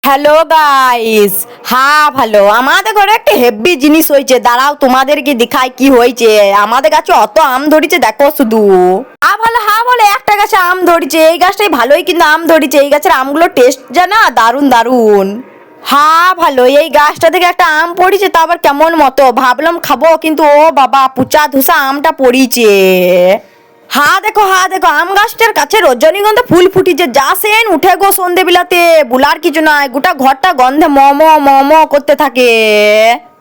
Hello guys. হ্যাঁ ভালো, আমাদের ঘরে একটা হেভি জিনিস হয়েছে, দাঁড়াও তোমাদেরকে দেখাই কি হয়েছে। আমাদের গাছে অত আম ধরেছে দেখো শুধু। ভালো, হ্যাঁ বলে একটা গাছে আম ধরেছে, এই গাছটাই ভালোই কিন্তু আম ধরেছে। এই গাছের আমগুলো টেস্ট জানা দারুন দারুন। হ্যাঁ ভালো, এই গাছটা থেকে একটা আম পড়িছে, তা আবার কেমন মতো ভাবলাম খাবো, কিন্তু ও বাবা পুচা ধুসা আমটা পড়িছে। হ্যাঁ দেখো আম গাছটার কাছে রজনীগন্ধা ফুল ফুটিছে, যা সেন উঠে গো সন্ধে বিলাতে বুলার কিছু নাই, গোটা ঘরটা গন্ধে ম করতে থাকে।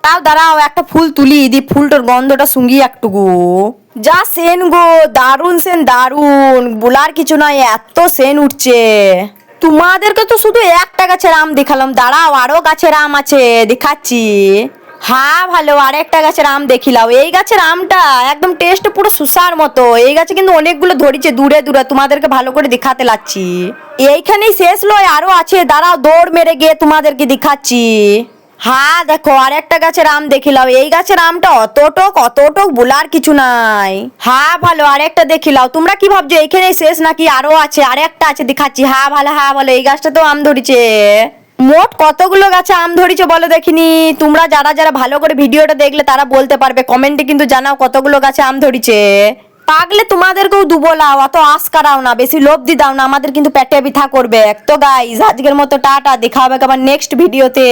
তাও দাঁড়াও একটা ফুল তুলি দি, ফুলটার গন্ধটা শুঙ্গি একটুকু। যা সেন গো, দারুন সেন দারুন, বুলার কিছু নাই, এত সেন উঠছে। তোমাদেরকে তো শুধু একটা গাছের আম দেখালাম, দাঁড়াও আরো গাছের আম আছে দেখাচ্ছি। হ্যাঁ ভালো, আরেকটা গাছের আম দেখিলাও। এই গাছের আমটা একদম টেস্ট পুরো সুসার মতো। এই গাছে কিন্তু অনেকগুলো ধরেছে দূরে দূরে, তোমাদেরকে ভালো করে দেখাতে লাগছি। এইখানেই শেষ লয়, আরো আছে, দাঁড়াও দৌড় মেরে গিয়ে তোমাদেরকে দেখাচ্ছি। হ্যাঁ দেখো আরেকটা গাছের আম দেখিলাও। এই গাছের আমটা অত টক বলার কিছু নাই। হ্যাঁ ভালো, আরেকটা দেখিলাও। তোমরা কি ভাবছো এইখানেই শেষ নাকি আরো আছে? আরেকটা আছে দেখাচ্ছি। হ্যাঁ ভালো এই গাছটা তো আম ধরেছে। মোট কতগুলো গাছে আম ধরেছে বলো দেখিনি। তোমরা যারা যারা ভালো করে ভিডিওটা দেখলে তারা বলতে পারবে, কমেন্টে কিন্তু জানাও কতগুলো গাছে আম ধরেছে। পাগলে তোমাদেরকেও দুবলাও, অত আশ করাও না, বেশি লোভ দি দাও না, আমাদের কিন্তু পেটে ব্যথা করবে। তো গাইস আজকের মতো টাটা, দেখা হবে আবার নেক্সট ভিডিওতে।